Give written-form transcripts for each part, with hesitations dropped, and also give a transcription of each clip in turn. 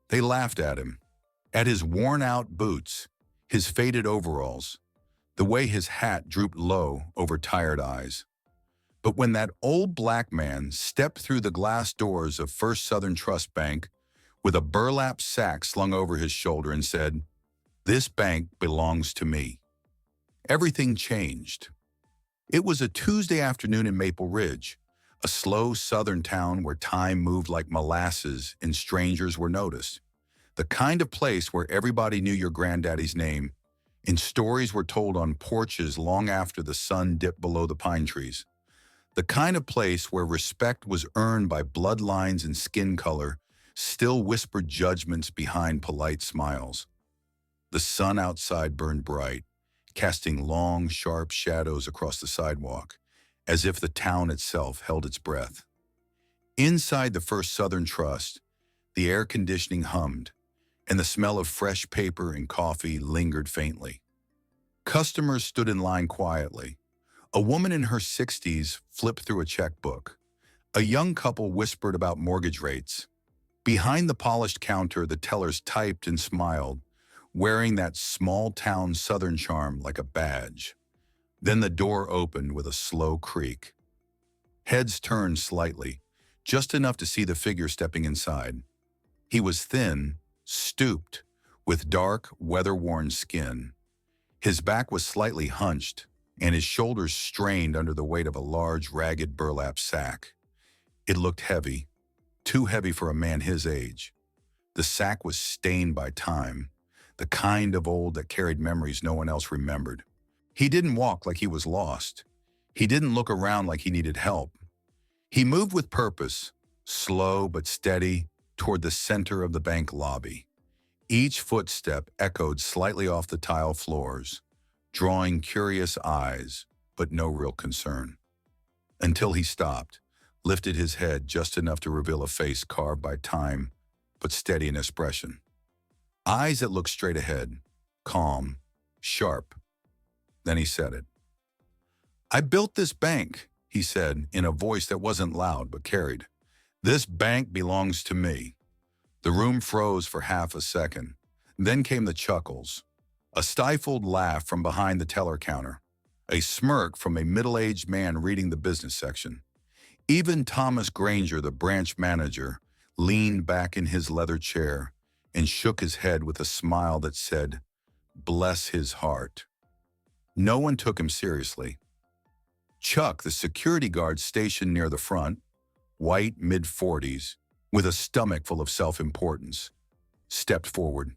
They laughed at him, at his worn-out boots, his faded overalls, the way his hat drooped low over tired eyes. But when that old black man stepped through the glass doors of First Southern Trust Bank with a burlap sack slung over his shoulder and said, "This bank belongs to me," everything changed. It was a Tuesday afternoon in Maple Ridge, a slow southern town where time moved like molasses and strangers were noticed. The kind of place where everybody knew your granddaddy's name and stories were told on porches long after the sun dipped below the pine trees. The kind of place where respect was earned by bloodlines and skin color, still whispered judgments behind polite smiles. The sun outside burned bright, casting long, sharp shadows across the sidewalk, as if the town itself held its breath. Inside the First Southern Trust, the air conditioning hummed, and the smell of fresh paper and coffee lingered faintly. Customers stood in line quietly. A woman in her 60s flipped through a checkbook. A young couple whispered about mortgage rates. Behind the polished counter, the tellers typed and smiled, wearing that small-town Southern charm like a badge. Then the door opened with a slow creak. Heads turned slightly, just enough to see the figure stepping inside. He was thin, stooped, with dark, weather-worn skin. His back was slightly hunched, and his shoulders strained under the weight of a large, ragged burlap sack. It looked heavy, too heavy for a man his age. The sack was stained by time, the kind of old that carried memories no one else remembered. He didn't walk like he was lost. He didn't look around like he needed help. He moved with purpose, slow but steady, toward the center of the bank lobby. Each footstep echoed slightly off the tile floors, drawing curious eyes, but no real concern. Until he stopped, lifted his head just enough to reveal a face carved by time, but steady in expression. Eyes that looked straight ahead, calm, sharp. Then he said it. "I built this bank," he said in a voice that wasn't loud but carried. "This bank belongs to me." The room froze for half a second. Then came the chuckles. A stifled laugh from behind the teller counter. A smirk from a middle-aged man reading the business section. Even Thomas Granger, the branch manager, leaned back in his leather chair and shook his head with a smile that said, "Bless his heart." No one took him seriously. Chuck, the security guard stationed near the front, white, mid-40s, with a stomach full of self-importance, stepped forward.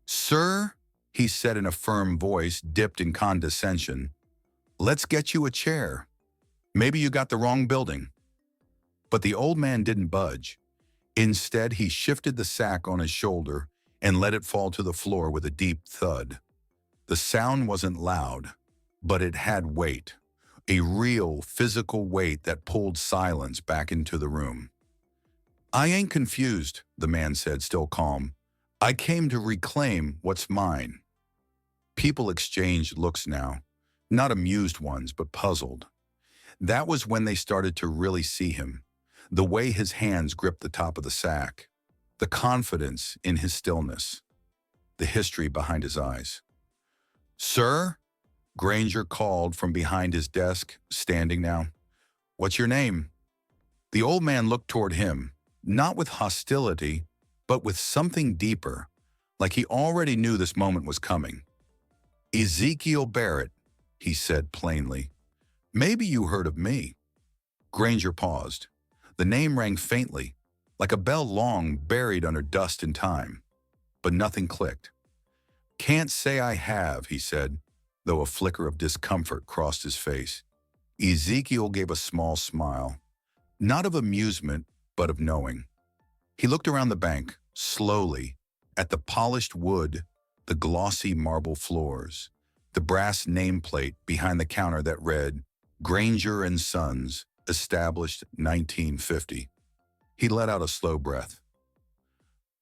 "Sir," he said in a firm voice dipped in condescension, "let's get you a chair. Maybe you got the wrong building." But the old man didn't budge. Instead, he shifted the sack on his shoulder and let it fall to the floor with a deep thud. The sound wasn't loud, but it had weight, a real physical weight that pulled silence back into the room. "I ain't confused," the man said, still calm. "I came to reclaim what's mine." People exchanged looks now, not amused ones, but puzzled. That was when they started to really see him, the way his hands gripped the top of the sack, the confidence in his stillness, the history behind his eyes. "Sir?" Granger called from behind his desk, standing now. "What's your name?" The old man looked toward him, not with hostility, but with something deeper, like he already knew this moment was coming. "Ezekiel Barrett," he said plainly. "Maybe you heard of me." Granger paused. The name rang faintly, like a bell long buried under dust and time. But nothing clicked. "Can't say I have," he said, though a flicker of discomfort crossed his face. Ezekiel gave a small smile, not of amusement, but of knowing. He looked around the bank, slowly, at the polished wood, the glossy marble floors, the brass nameplate behind the counter that read, "Granger and Sons, established 1950. He let out a slow breath.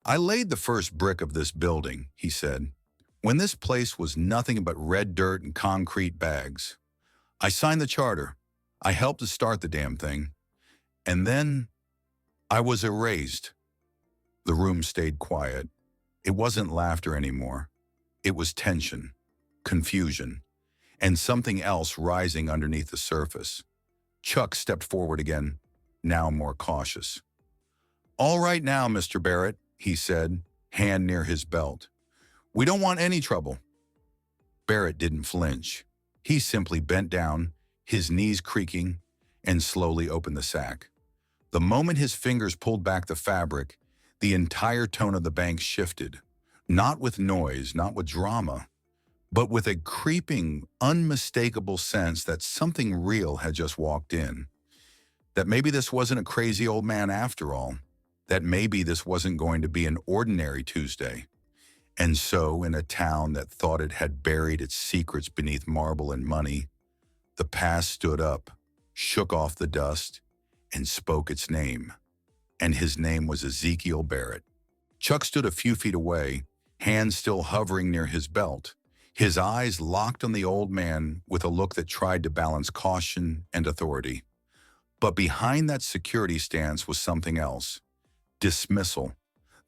"I laid the first brick of this building," he said, "when this place was nothing but red dirt and concrete bags. I signed the charter. I helped to start the damn thing. And then I was erased." The room stayed quiet. It wasn't laughter anymore. It was tension, confusion, and something else rising underneath the surface. Chuck stepped forward again, now more cautious. "All right now, Mr. Barrett," he said, hand near his belt. "We don't want any trouble." Barrett didn't flinch. He simply bent down, his knees creaking, and slowly opened the sack. The moment his fingers pulled back the fabric, the entire tone of the bank shifted. Not with noise, not with drama, but with a creeping, unmistakable sense that something real had just walked in. That maybe this wasn't a crazy old man after all. That maybe this wasn't going to be an ordinary Tuesday. And so, in a town that thought it had buried its secrets beneath marble and money, the past stood up, shook off the dust, and spoke its name. And his name was Ezekiel Barrett. Chuck stood a few feet away, hands still hovering near his belt, his eyes locked on the old man with a look that tried to balance caution and authority. But behind that security stance was something else. Dismissal.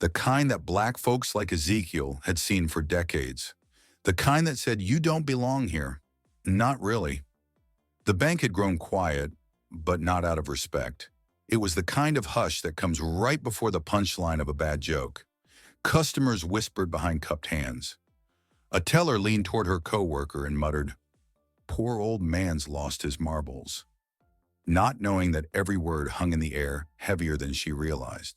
The kind that black folks like Ezekiel had seen for decades. The kind that said, "You don't belong here." Not really. The bank had grown quiet, but not out of respect. It was the kind of hush that comes right before the punchline of a bad joke. Customers whispered behind cupped hands. A teller leaned toward her coworker and muttered, "Poor old man's lost his marbles," not knowing that every word hung in the air heavier than she realized.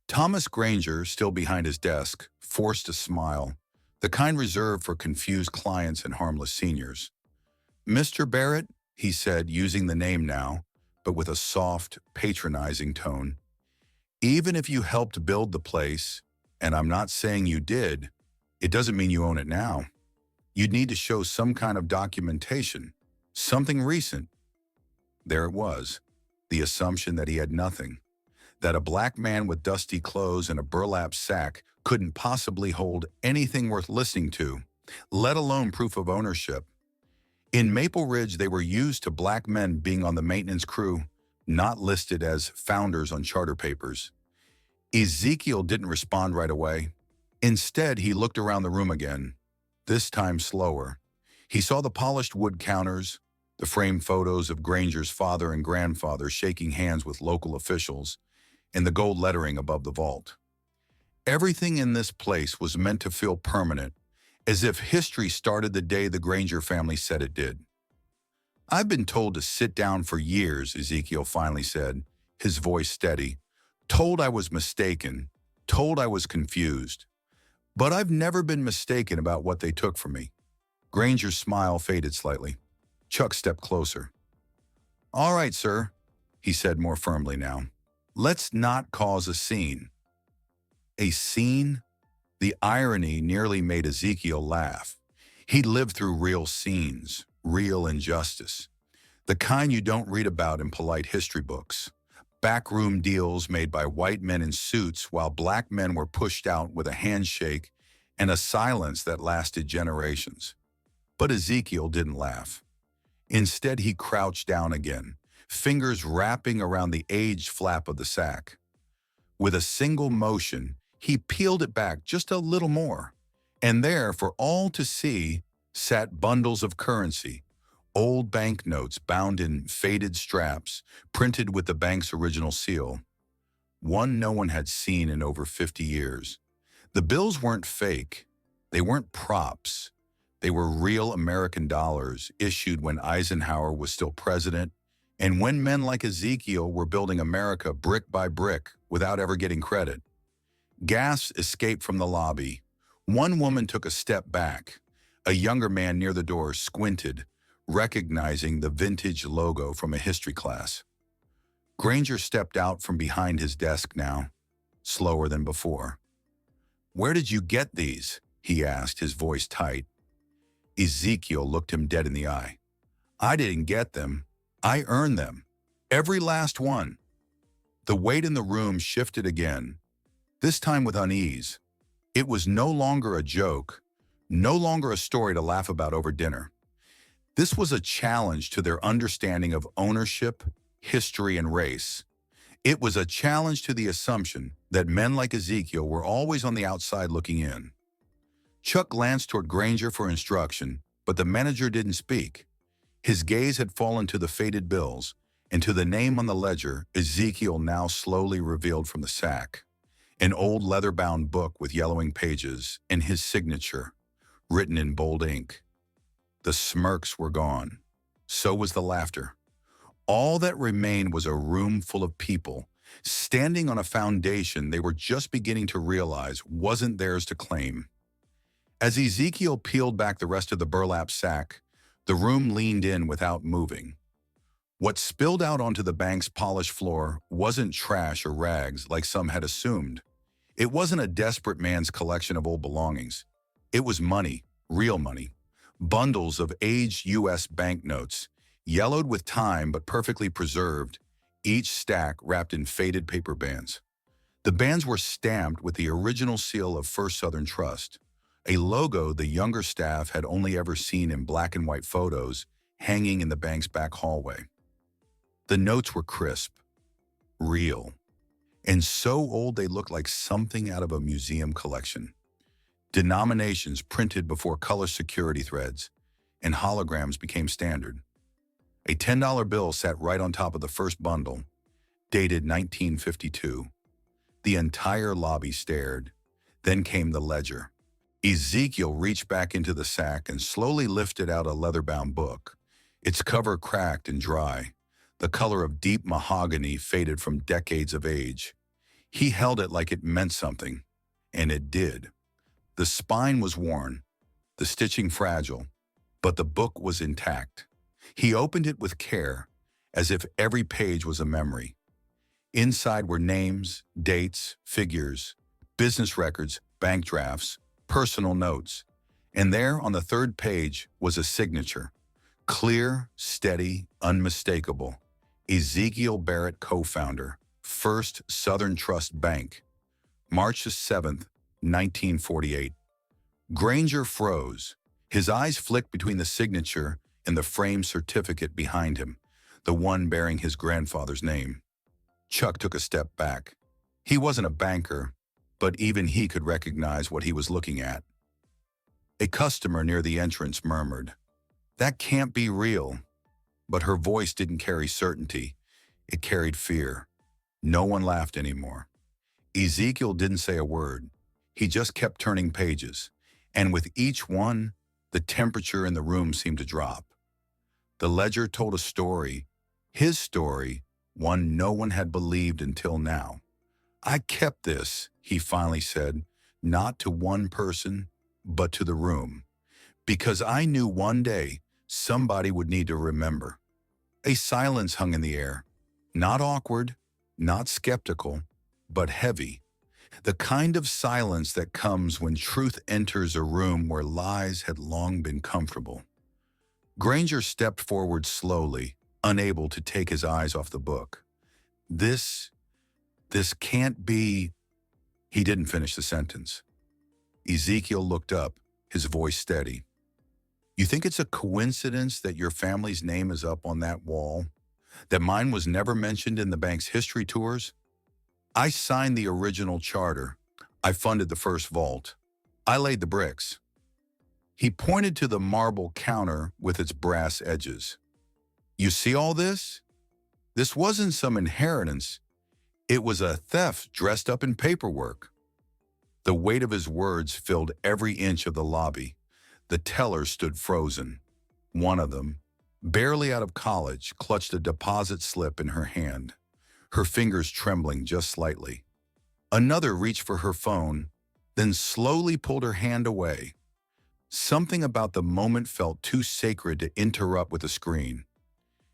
Thomas Granger, still behind his desk, forced a smile, the kind reserved for confused clients and harmless seniors. "Mr. Barrett," he said, using the name now, but with a soft, patronizing tone, "even if you helped build the place, and I'm not saying you did, it doesn't mean you own it now. You'd need to show some kind of documentation, something recent." There it was, the assumption that he had nothing, that a black man with dusty clothes and a burlap sack couldn't possibly hold anything worth listening to, let alone proof of ownership. In Maple Ridge, they were used to black men being on the maintenance crew, not listed as founders on charter papers. Ezekiel didn't respond right away. Instead, he looked around the room again, this time slower. He saw the polished wood counters, the framed photos of Granger's father and grandfather shaking hands with local officials, and the gold lettering above the vault. Everything in this place was meant to feel permanent, as if history started the day the Granger family said it did. "I've been told to sit down for years," Ezekiel finally said, his voice steady. "Told I was mistaken, told I was confused. But I've never been mistaken about what they took from me." Granger's smile faded slightly. Chuck stepped closer. "All right, sir," he said more firmly now. "Let's not cause a scene." A scene? The irony nearly made Ezekiel laugh. He'd lived through real scenes, real injustice. The kind you don't read about in polite history books. Backroom deals made by white men in suits while black men were pushed out with a handshake and a silence that lasted generations. But Ezekiel didn't laugh. Instead, he crouched down again, fingers wrapping around the aged flap of the sack. With a single motion, he peeled it back just a little more, and there, for all to see, sat bundles of currency, old banknotes bound in faded straps, printed with the bank's original seal, one no one had seen in over 50 years. The bills weren't fake. They weren't props. They were real American dollars issued when Eisenhower was still president, and when men like Ezekiel were building America brick by brick without ever getting credit. Gasps escaped from the lobby. One woman took a step back. A younger man near the door squinted, recognizing the vintage logo from a history class. Granger stepped out from behind his desk now, slower than before. "Where did you get these?" he asked, his voice tight. Ezekiel looked him dead in the eye. "I didn't get them. I earned them. Every last one." The weight in the room shifted again, this time with unease. It was no longer a joke, no longer a story to laugh about over dinner. This was a challenge to their understanding of ownership, history, and race. It was a challenge to the assumption that men like Ezekiel were always on the outside looking in. Chuck glanced toward Granger for instruction, but the manager didn't speak. His gaze had fallen to the faded bills, and to the name on the ledger Ezekiel now slowly revealed from the sack. An old leather-bound book with yellowing pages and his signature, written in bold ink. The smirks were gone. So was the laughter. All that remained was a room full of people, standing on a foundation they were just beginning to realize wasn't theirs to claim. As Ezekiel peeled back the rest of the burlap sack, the room leaned in without moving. What spilled out onto the bank's polished floor wasn't trash or rags like some had assumed. It wasn't a desperate man's collection of old belongings. It was money, real money. Bundles of aged U.S. banknotes, yellowed with time but perfectly preserved, each stack wrapped in faded paper bands. The bands were stamped with the original seal of First Southern Trust, a logo the younger staff had only ever seen in black and white photos hanging in the bank's back hallway. The notes were crisp, real, and so old they looked like something out of a museum collection. Denominations printed before color security threads, and holograms became standard. A $10 bill sat right on top of the first bundle, dated 1952. The entire lobby stared. Then came the ledger. Ezekiel reached back into the sack and slowly lifted out a leather-bound book, its cover cracked and dry, the color of deep mahogany faded from decades of age. He held it like it meant something, and it did. The spine was worn, the stitching fragile, but the book was intact. He opened it with care, as if every page was a memory. Inside were names, dates, figures, business records, bank drafts, personal notes, and there on the third page was a signature. Clear, steady, unmistakable. Ezekiel Barrett, co-founder, First Southern Trust Bank. March 7th, 1948. Granger froze. His eyes flicked between the signature and the framed certificate behind him, the one bearing his grandfather's name. Chuck took a step back. He wasn't a banker, but even he could recognize what he was looking at. A customer near the entrance murmured, "That can't be real." But her voice didn't carry certainty. It carried fear. No one laughed anymore. Ezekiel didn't say a word. He just kept turning pages, and with each one, the temperature in the room seemed to drop. The ledger told a story, his story, one no one had believed until now. "I kept this," he finally said, not to one person, but to the room, "because I knew one day somebody would need to remember." A silence hung in the air, not awkward, not skeptical, but heavy. The kind of silence that comes when truth enters a room where lies had long been comfortable. Granger stepped forward slowly, unable to take his eyes off the book. This can't be." He didn't finish the sentence. Ezekiel looked up, his voice steady. "You think it's a coincidence that your family's name is up on that wall? That mine was never mentioned in the bank's history tours? I signed the original charter. I funded the first vault. I laid the bricks." He pointed to the marble counter with its brass edges. "You see all this? This wasn't some inheritance. It was a theft dressed up in paperwork." The weight of his words filled every inch of the lobby. The tellers stood frozen. One of them, barely out of college, clutched a deposit slip in her hand, her fingers trembling just slightly. Another reached for her phone, then slowly pulled her hand away. Something about the moment felt too sacred to interrupt with a screen.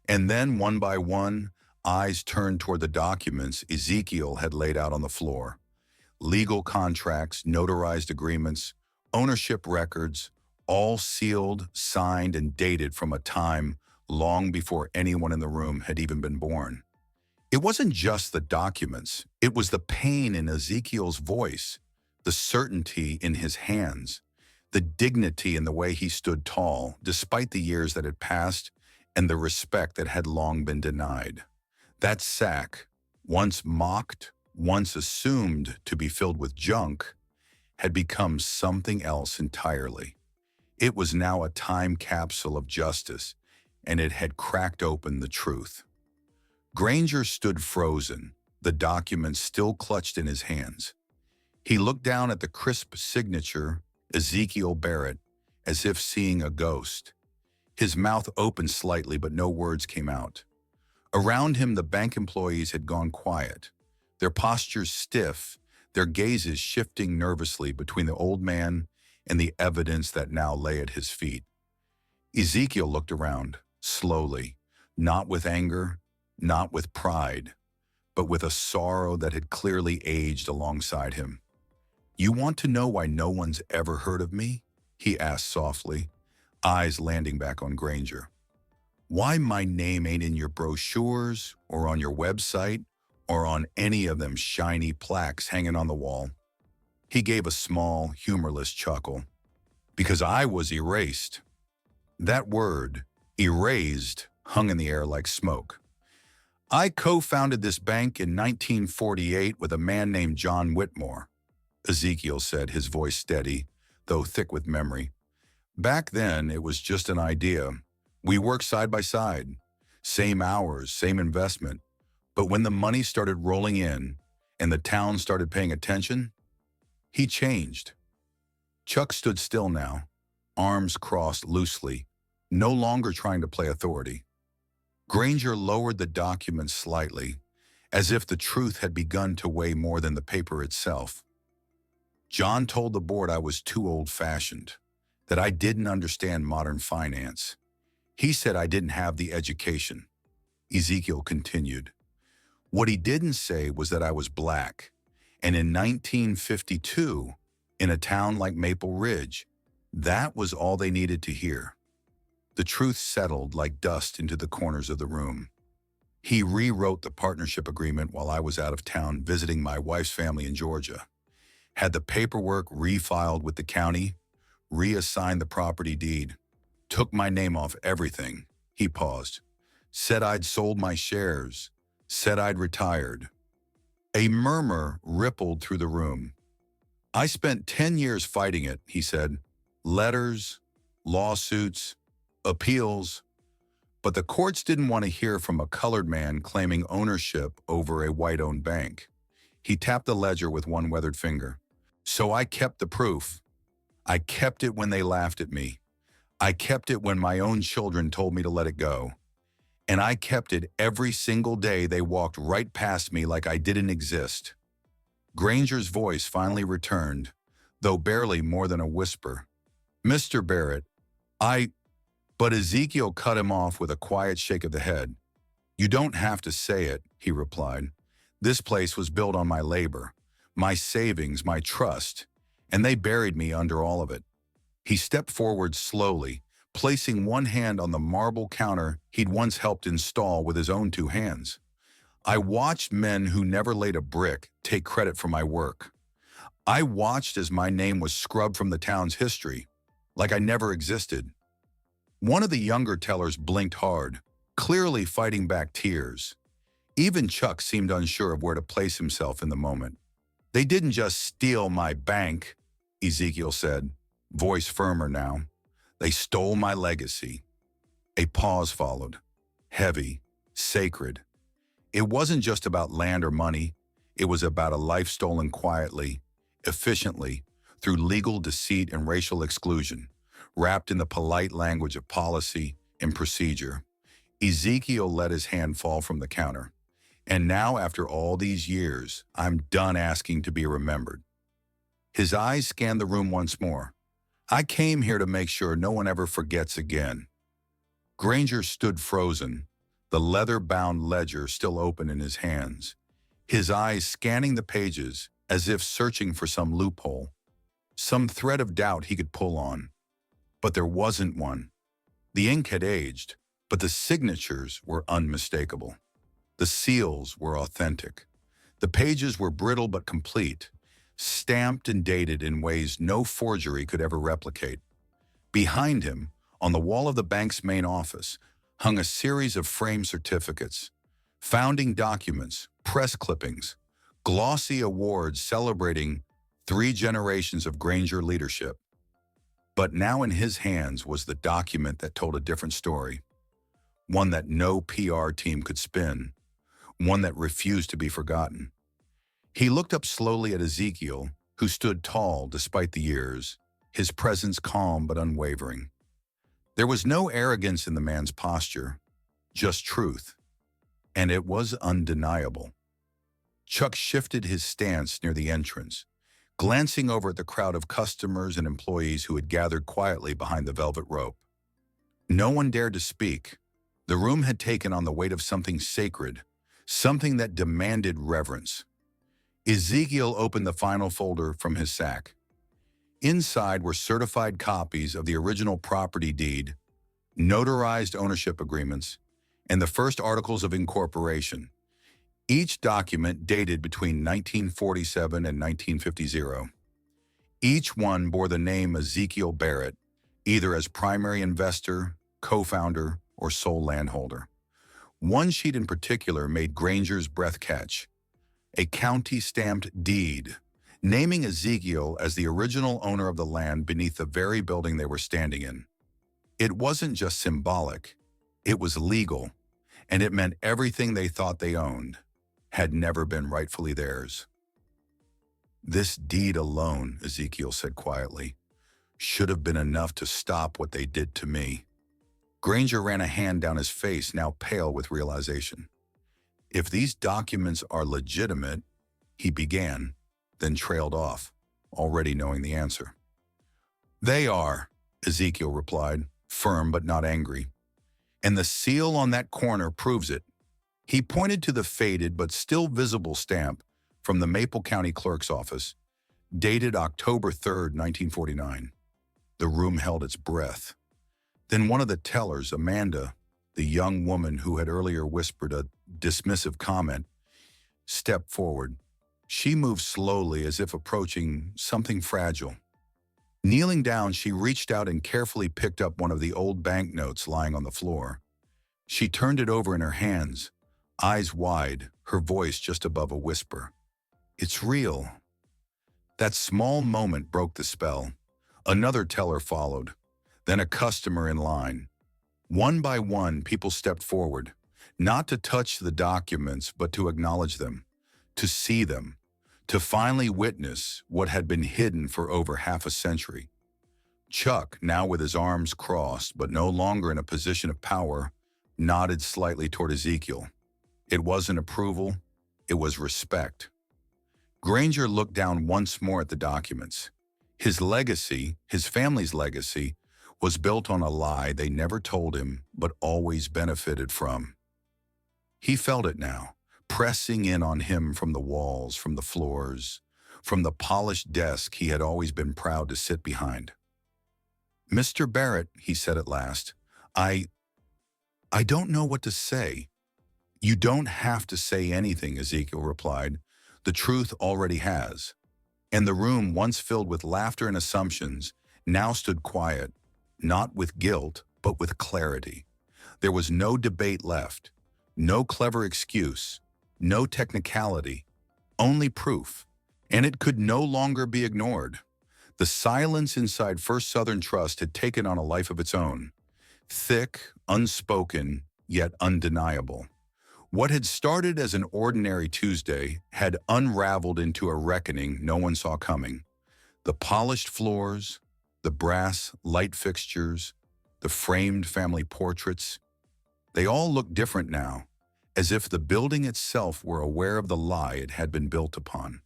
And then, one by one, eyes turned toward the documents Ezekiel had laid out on the floor. Legal contracts, notarized agreements, ownership records, all sealed, signed, and dated from a time long before anyone in the room had even been born. It wasn't just the documents. It was the pain in Ezekiel's voice, the certainty in his hands, the dignity in the way he stood tall, despite the years that had passed, and the respect that had long been denied. That sack, once mocked, once assumed to be filled with junk, had become something else entirely. It was now a time capsule of justice, and it had cracked open the truth. Granger stood frozen, the document still clutched in his hands. He looked down at the crisp signature, Ezekiel Barrett, as if seeing a ghost. His mouth opened slightly, but no words came out. Around him, the bank employees had gone quiet, their postures stiff, their gazes shifting nervously between the old man and the evidence that now lay at his feet. Ezekiel looked around, slowly, not with anger, not with pride, but with a sorrow that had clearly aged alongside him. "You want to know why no one's ever heard of me?" he asked softly, eyes landing back on Granger. "Why my name ain't in your brochures or on your website or on any of them shiny plaques hanging on the wall?" He gave a small, humorless chuckle. "Because I was erased." That word, erased, hung in the air like smoke. "I co-founded this bank in 1948 with a man named John Whitmore," Ezekiel said, his voice steady, though thick with memory. "Back then, it was just an idea. We worked side by side. Same hours, same investment. But when the money started rolling in and the town started paying attention, he changed." Chuck stood still now, arms crossed loosely, no longer trying to play authority. Granger lowered the document slightly, as if the truth had begun to weigh more than the paper itself. "John told the board I was too old-fashioned, that I didn't understand modern finance. He said I didn't have the education," Ezekiel continued. "What he didn't say was that I was black, and in 1952, in a town like Maple Ridge, that was all they needed to hear." The truth settled like dust into the corners of the room. "He rewrote the partnership agreement while I was out of town visiting my wife's family in Georgia. Had the paperwork refiled with the county, reassigned the property deed, took my name off everything." He paused. "Said I'd sold my shares, said I'd retired." A murmur rippled through the room. "I spent 10 years fighting it," he said. "Letters, lawsuits, appeals. But the courts didn't want to hear from a colored man claiming ownership over a white-owned bank." He tapped the ledger with one weathered finger. "So I kept the proof. I kept it when they laughed at me. I kept it when my own children told me to let it go. And I kept it every single day they walked right past me like I didn't exist." Granger's voice finally returned, though barely more than a whisper. "Mr. Barrett, I—" But Ezekiel cut him off with a quiet shake of the head. "You don't have to say it," he replied. "This place was built on my labor, my savings, my trust, and they buried me under all of it." He stepped forward slowly, placing one hand on the marble counter he'd once helped install with his own two hands. "I watched men who never laid a brick take credit for my work. I watched as my name was scrubbed from the town's history, like I never existed." One of the younger tellers blinked hard, clearly fighting back tears. Even Chuck seemed unsure of where to place himself in the moment. "They didn't just steal my bank," Ezekiel said, voice firmer now. "They stole my legacy." A pause followed, heavy, sacred. It wasn't just about land or money. It was about a life stolen quietly, efficiently, through legal deceit and racial exclusion, wrapped in the polite language of policy and procedure. Ezekiel let his hand fall from the counter. "And now, after all these years, I'm done asking to be remembered." His eyes scanned the room once more. "I came here to make sure no one ever forgets again." Granger stood frozen, the leather-bound ledger still open in his hands, his eyes scanning the pages as if searching for some loophole, some thread of doubt he could pull on. But there wasn't one. The ink had aged, but the signatures were unmistakable. The seals were authentic. The pages were brittle but complete, stamped and dated in ways no forgery could ever replicate. Behind him, on the wall of the bank's main office, hung a series of framed certificates, founding documents, press clippings, glossy awards celebrating 3 generations of Granger leadership. But now in his hands was the document that told a different story, one that no PR team could spin, one that refused to be forgotten. He looked up slowly at Ezekiel, who stood tall despite the years, his presence calm but unwavering. There was no arrogance in the man's posture, just truth, and it was undeniable. Chuck shifted his stance near the entrance, glancing over at the crowd of customers and employees who had gathered quietly behind the velvet rope. No one dared to speak. The room had taken on the weight of something sacred, something that demanded reverence. Ezekiel opened the final folder from his sack. Inside were certified copies of the original property deed, notarized ownership agreements, and the first articles of incorporation, each document dated between 1947 and 1950. Each one bore the name Ezekiel Barrett, either as primary investor, co-founder, or sole landholder. One sheet in particular made Granger's breath catch, a county-stamped deed, naming Ezekiel as the original owner of the land beneath the very building they were standing in. It wasn't just symbolic, it was legal, and it meant everything they thought they owned had never been rightfully theirs. This deed alone, Ezekiel said quietly, should have been enough to stop what they did to me. Granger ran a hand down his face, now pale with realization. If these documents are legitimate, he began, then trailed off, already knowing the answer. They are, Ezekiel replied, firm but not angry. And the seal on that corner proves it. He pointed to the faded but still visible stamp from the Maple County Clerk's office, dated October 3rd, 1949. The room held its breath. Then one of the tellers, Amanda, the young woman who had earlier whispered a dismissive comment, stepped forward. She moved slowly as if approaching something fragile. Kneeling down, she reached out and carefully picked up one of the old banknotes lying on the floor. She turned it over in her hands, eyes wide, her voice just above a whisper. It's real. That small moment broke the spell. Another teller followed, then a customer in line. One by one, people stepped forward, not to touch the documents, but to acknowledge them, to see them, to finally witness what had been hidden for over half a century. Chuck, now with his arms crossed, but no longer in a position of power, nodded slightly toward Ezekiel. It wasn't approval, it was respect. Granger looked down once more at the documents. His legacy, his family's legacy, was built on a lie they never told him but always benefited from. He felt it now, pressing in on him from the walls, from the floors, from the polished desk he had always been proud to sit behind. "Mr. Barrett," he said at last, I don't know what to say." "You don't have to say anything," Ezekiel replied. "The truth already has." And the room, once filled with laughter and assumptions, now stood quiet, not with guilt, but with clarity. There was no debate left, no clever excuse, no technicality, only proof, and it could no longer be ignored. The silence inside First Southern Trust had taken on a life of its own, thick, unspoken, yet undeniable. What had started as an ordinary Tuesday had unraveled into a reckoning no one saw coming. The polished floors, the brass light fixtures, the framed family portraits, they all looked different now, as if the building itself were aware of the lie it had been built upon.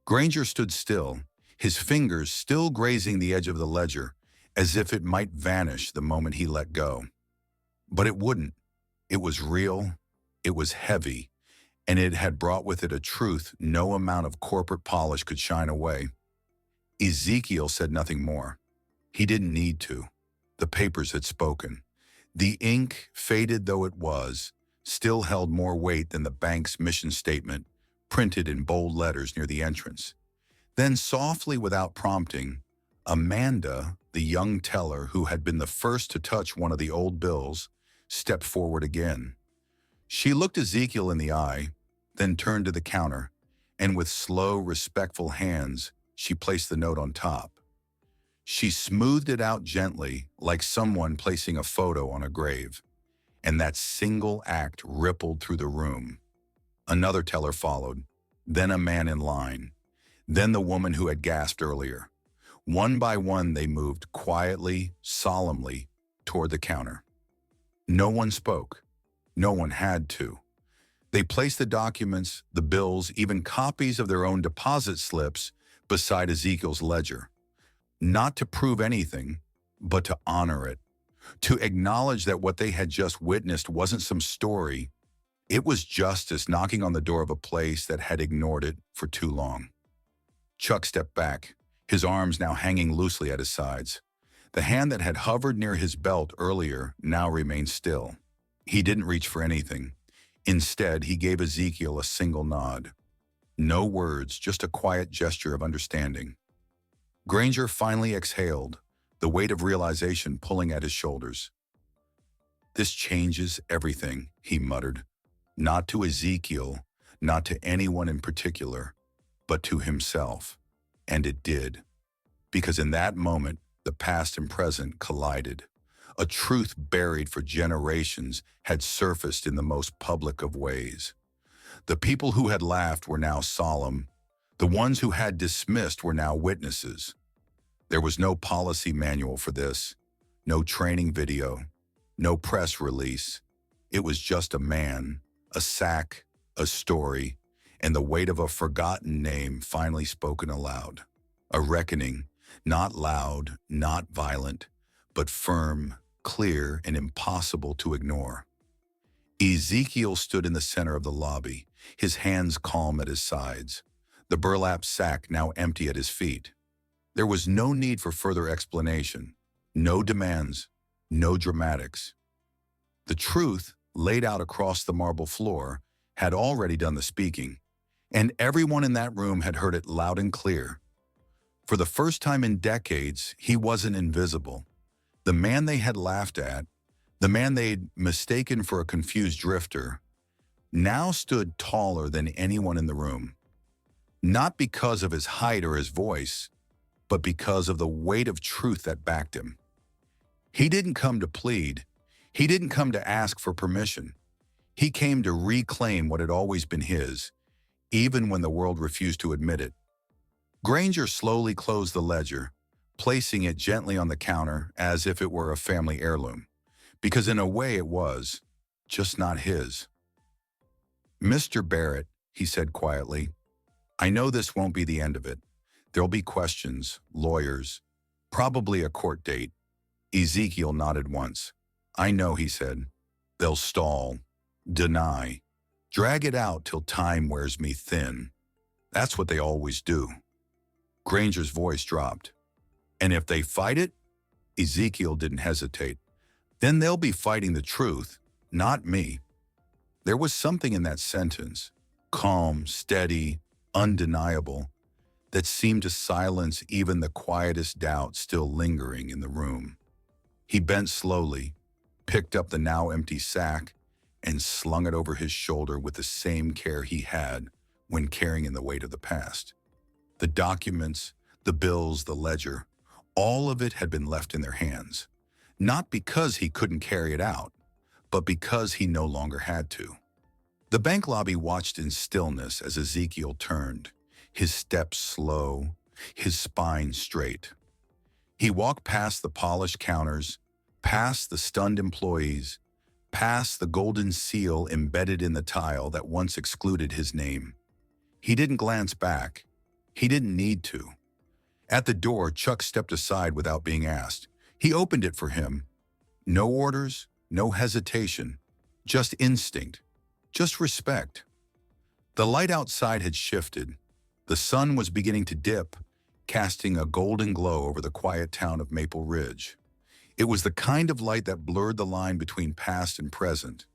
Granger stood still, his fingers still grazing the edge of the ledger, as if it might vanish the moment he let go. But it wouldn't. It was real, it was heavy, and it had brought with it a truth no amount of corporate polish could shine away. Ezekiel said nothing more. He didn't need to. The papers had spoken. The ink, faded though it was, still held more weight than the bank's mission statement, printed in bold letters near the entrance. Then softly, without prompting, Amanda, the young teller who had been the first to touch one of the old bills, stepped forward again. She looked Ezekiel in the eye, then turned to the counter, and with slow, respectful hands, she placed the note on top. She smoothed it out gently, like someone placing a photo on a grave, and that single act rippled through the room. Another teller followed, then a man in line, then the woman who had gasped earlier. One by one, they moved quietly, solemnly, toward the counter. No one spoke. No one had to. They placed the documents, the bills, even copies of their own deposit slips beside Ezekiel's ledger. Not to prove anything, but to honor it. To acknowledge that what they had just witnessed wasn't some story. It was justice knocking on the door of a place that had ignored it for too long. Chuck stepped back, his arms now hanging loosely at his sides. The hand that had hovered near his belt earlier now remained still. He didn't reach for anything. Instead, he gave Ezekiel a single nod. No words, just a quiet gesture of understanding. Granger finally exhaled, the weight of realization pulling at his shoulders. "This changes everything," he muttered. Not to Ezekiel, not to anyone in particular, but to himself. And it did. Because in that moment, the past and present collided. A truth buried for generations had surfaced in the most public of ways. The people who had laughed were now solemn. The ones who had dismissed were now witnesses. There was no policy manual for this, no training video, no press release. It was just a man, a sack, a story, and the weight of a forgotten name finally spoken aloud. A reckoning, not loud, not violent, but firm, clear, and impossible to ignore. Ezekiel stood in the center of the lobby, his hands calm at his sides, the burlap sack now empty at his feet. There was no need for further explanation, no demands, no dramatics. The truth, laid out across the marble floor, had already done the speaking, and everyone in that room had heard it loud and clear. For the first time in decades, he wasn't invisible. The man they had laughed at, the man they'd mistaken for a confused drifter, now stood taller than anyone in the room. Not because of his height or his voice, but because of the weight of truth that backed him. He didn't come to plead. He didn't come to ask for permission. He came to reclaim what had always been his, even when the world refused to admit it. Granger slowly closed the ledger, placing it gently on the counter as if it were a family heirloom, because in a way it was, just not his. "Mr. Barrett," he said quietly, "I know this won't be the end of it. There'll be questions, lawyers, probably a court date." Ezekiel nodded once. "I know," he said. "They'll stall, deny, drag it out till time wears me thin. That's what they always do." Granger's voice dropped. "And if they fight it?" Ezekiel didn't hesitate. "Then they'll be fighting the truth, not me." There was something in that sentence, calm, steady, undeniable, that seemed to silence even the quietest doubt still lingering in the room. He bent slowly, picked up the now empty sack, and slung it over his shoulder with the same care he had when carrying in the weight of the past. The documents, the bills, the ledger, all of it had been left in their hands, not because he couldn't carry it out, but because he no longer had to. The bank lobby watched in stillness as Ezekiel turned, his steps slow, his spine straight. He walked past the polished counters, past the stunned employees, past the golden seal embedded in the tile that once excluded his name. He didn't glance back. He didn't need to. At the door, Chuck stepped aside without being asked. He opened it for him. No orders, no hesitation, just instinct, just respect. The light outside had shifted. The sun was beginning to dip, casting a golden glow over the quiet town of Maple Ridge. It was the kind of light that blurred the line between past and present,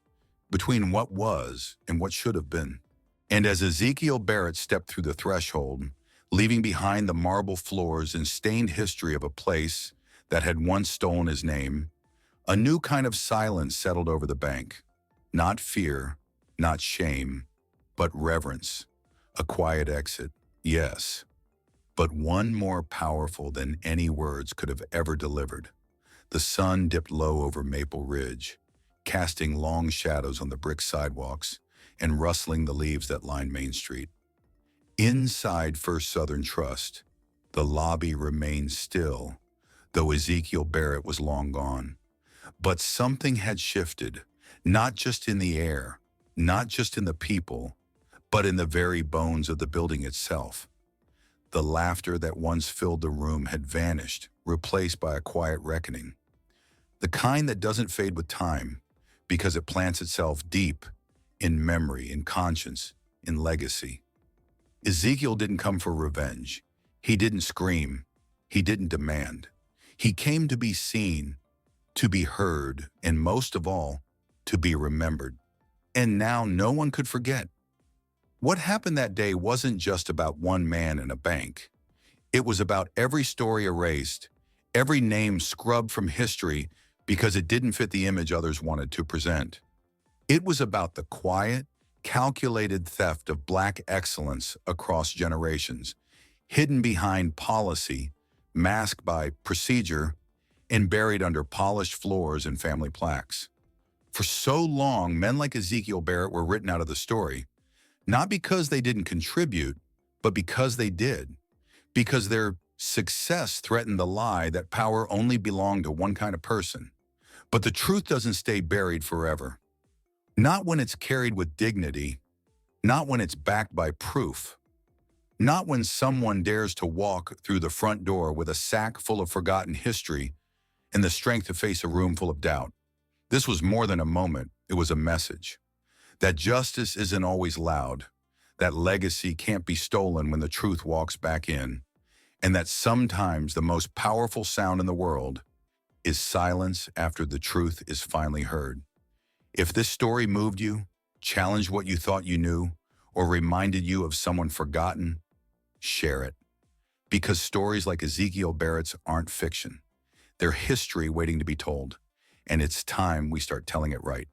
between what was and what should have been. And as Ezekiel Barrett stepped through the threshold, leaving behind the marble floors and stained history of a place that had once stolen his name, a new kind of silence settled over the bank. Not fear, not shame, but reverence. A quiet exit, yes, but one more powerful than any words could have ever delivered. The sun dipped low over Maple Ridge, casting long shadows on the brick sidewalks and rustling the leaves that lined Main Street. Inside First Southern Trust, the lobby remained still, though Ezekiel Barrett was long gone. But something had shifted, not just in the air, not just in the people, but in the very bones of the building itself. The laughter that once filled the room had vanished, replaced by a quiet reckoning. The kind that doesn't fade with time, because it plants itself deep in memory, in conscience, in legacy. Ezekiel didn't come for revenge. He didn't scream. He didn't demand. He came to be seen, to be heard, and most of all, to be remembered. And now no one could forget. What happened that day wasn't just about one man in a bank. It was about every story erased, every name scrubbed from history because it didn't fit the image others wanted to present. It was about the quiet, calculated theft of Black excellence across generations, hidden behind policy, masked by procedure, and buried under polished floors and family plaques. For so long, men like Ezekiel Barrett were written out of the story, not because they didn't contribute, but because they did. Because their success threatened the lie that power only belonged to one kind of person. But the truth doesn't stay buried forever. Not when it's carried with dignity, not when it's backed by proof, not when someone dares to walk through the front door with a sack full of forgotten history and the strength to face a room full of doubt. This was more than a moment, it was a message. That justice isn't always loud, that legacy can't be stolen when the truth walks back in, and that sometimes the most powerful sound in the world is silence after the truth is finally heard. If this story moved you, challenged what you thought you knew, or reminded you of someone forgotten, share it. Because stories like Ezekiel Barrett's aren't fiction. They're history waiting to be told, and it's time we start telling it right.